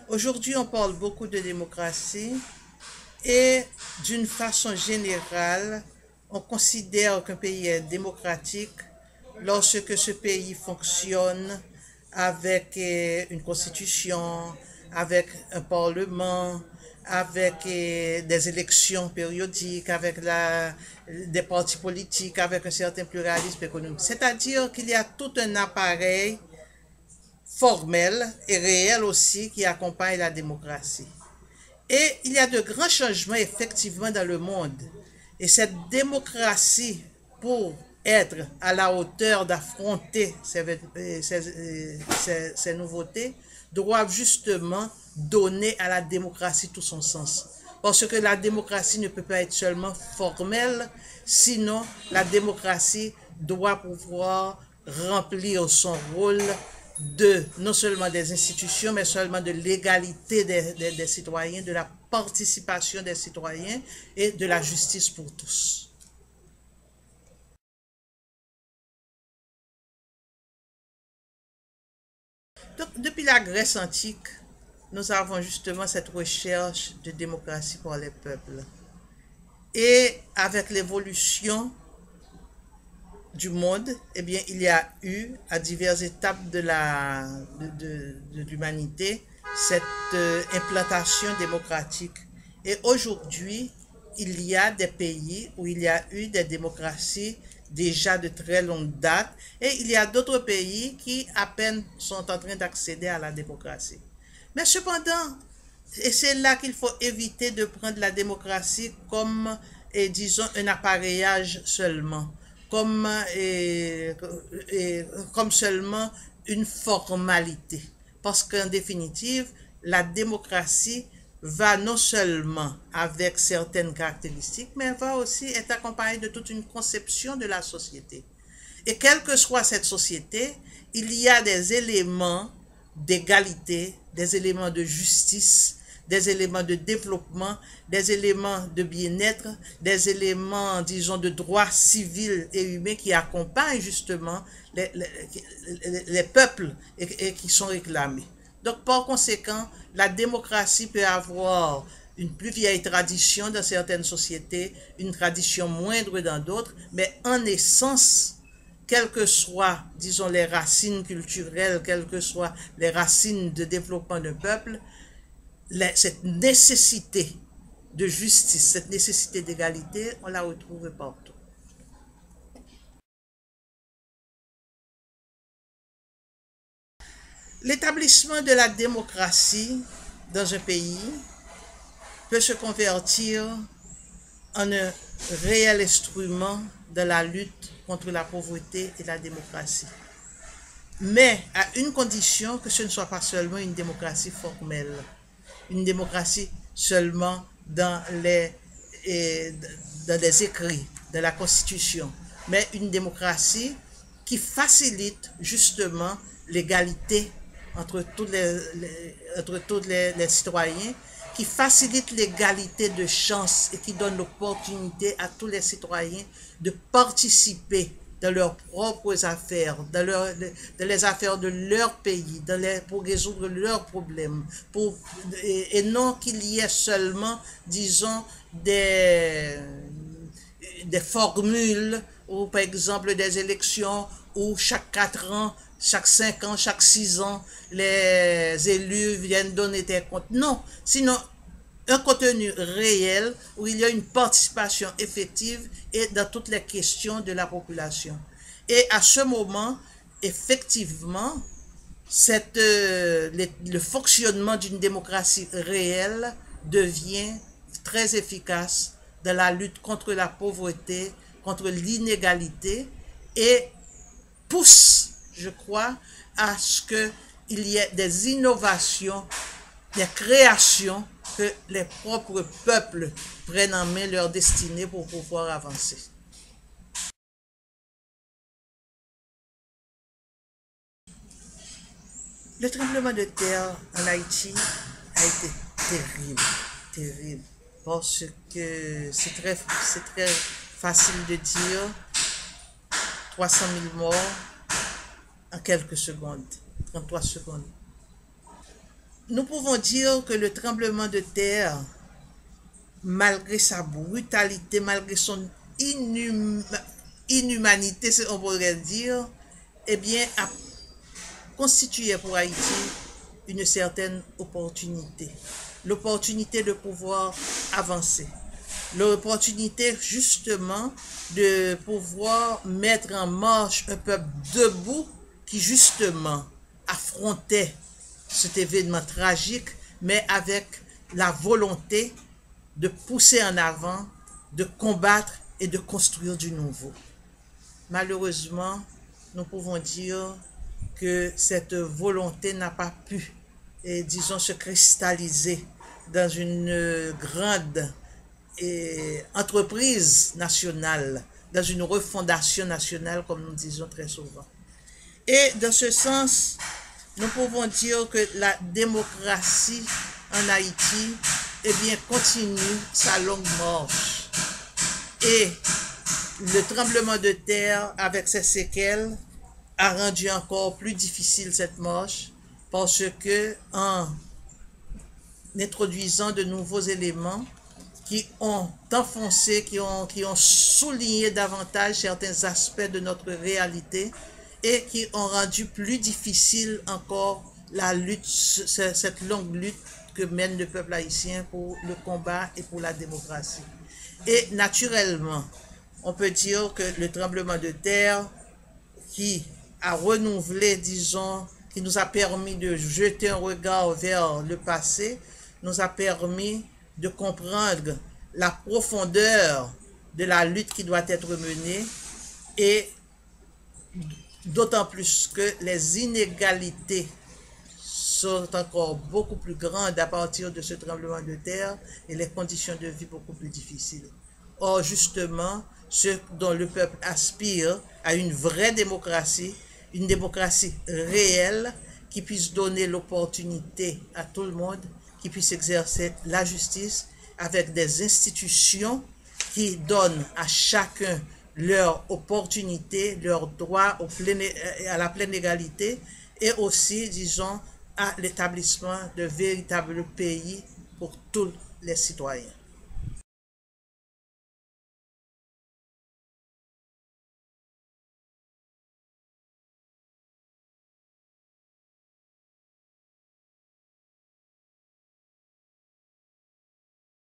Aujourd'hui, on parle beaucoup de démocratie et d'une façon générale, on considère qu'un pays est démocratique lorsque ce pays fonctionne avec une constitution, avec un parlement, avec des élections périodiques, avec des partis politiques, avec un certain pluralisme économique. C'est-à-dire qu'il y a tout un appareil formel et réel aussi qui accompagne la démocratie. Et il y a de grands changements effectivement dans le monde. Et cette démocratie, pour être à la hauteur d'affronter ces nouveautés, doivent justement donner à la démocratie tout son sens. Parce que la démocratie ne peut pas être seulement formelle, sinon la démocratie doit pouvoir remplir son rôle de non seulement des institutions, mais seulement de l'égalité des citoyens, de la participation des citoyens et de la justice pour tous. Donc, depuis la Grèce antique, nous avons justement cette recherche de démocratie pour les peuples. Et avec l'évolution du monde, eh bien, il y a eu à diverses étapes de l'humanité cette implantation démocratique. Et aujourd'hui, il y a des pays où il y a eu des démocraties déjà de très longue date et il y a d'autres pays qui à peine sont en train d'accéder à la démocratie. Mais cependant, et c'est là qu'il faut éviter de prendre la démocratie comme, disons, un appareillage seulement, comme, comme seulement une formalité. Parce qu'en définitive, la démocratie va non seulement avec certaines caractéristiques, mais va aussi être accompagnée de toute une conception de la société. Et quelle que soit cette société, il y a des éléments d'égalité, des éléments de justice, des éléments de développement, des éléments de bien-être, des éléments, disons, de droits civils et humains qui accompagnent justement les peuples et qui sont réclamés. Donc, par conséquent, la démocratie peut avoir une plus vieille tradition dans certaines sociétés, une tradition moindre dans d'autres, mais en essence, quelles que soient, disons, les racines culturelles, quelles que soient les racines de développement d'un peuple, cette nécessité de justice, cette nécessité d'égalité, on la retrouve partout. L'établissement de la démocratie dans un pays peut se convertir en un réel instrument de la lutte contre la pauvreté et la démocratie. Mais à une condition que ce ne soit pas seulement une démocratie formelle, une démocratie seulement dans les écrits de la Constitution, mais une démocratie qui facilite justement l'égalité entre tous les citoyens, qui facilite l'égalité de chances et qui donne l'opportunité à tous les citoyens de participer dans leurs propres affaires, dans les affaires de leur pays, pour résoudre leurs problèmes, et non qu'il y ait seulement, disons, des formules, ou par exemple des élections où chaque 4 ans, chaque 5 ans, chaque 6 ans, les élus viennent donner des comptes. Non, sinon un contenu réel où il y a une participation effective et dans toutes les questions de la population. Et à ce moment, effectivement, le fonctionnement d'une démocratie réelle devient très efficace dans la lutte contre la pauvreté, contre l'inégalité et pousse, je crois, à ce qu'il y ait des innovations, des créations, que les propres peuples prennent en main leur destinée pour pouvoir avancer. Le tremblement de terre en Haïti a été terrible, terrible, parce que c'est très facile de dire 300 000 morts en quelques secondes, 33 secondes. nous pouvons dire que le tremblement de terre, malgré sa brutalité, malgré son inhumanité, on pourrait dire, eh bien, a constitué pour Haïti une certaine opportunité. L'opportunité de pouvoir avancer. L'opportunité justement de pouvoir mettre en marche un peuple debout qui justement affrontait cet événement tragique, mais avec la volonté de pousser en avant, de combattre et de construire du nouveau. Malheureusement, nous pouvons dire que cette volonté n'a pas pu, disons, se cristalliser dans une grande entreprise nationale, dans une refondation nationale, comme nous disons très souvent. Et dans ce sens, nous pouvons dire que la démocratie en Haïti, eh bien, continue sa longue marche. Et le tremblement de terre, avec ses séquelles, a rendu encore plus difficile cette marche parce que en introduisant de nouveaux éléments qui ont enfoncé, qui ont souligné davantage certains aspects de notre réalité et qui ont rendu plus difficile encore la lutte, cette longue lutte que mène le peuple haïtien pour le combat et pour la démocratie. Et naturellement, on peut dire que le tremblement de terre qui a renouvelé, disons, qui nous a permis de jeter un regard vers le passé, nous a permis de comprendre la profondeur de la lutte qui doit être menée et d'autant plus que les inégalités sont encore beaucoup plus grandes à partir de ce tremblement de terre et les conditions de vie beaucoup plus difficiles. Or, justement, ce dont le peuple aspire à une vraie démocratie, une démocratie réelle qui puisse donner l'opportunité à tout le monde, qui puisse exercer la justice avec des institutions qui donnent à chacun leur opportunité, leur droit à la pleine égalité et aussi, disons, à l'établissement de véritables pays pour tous les citoyens.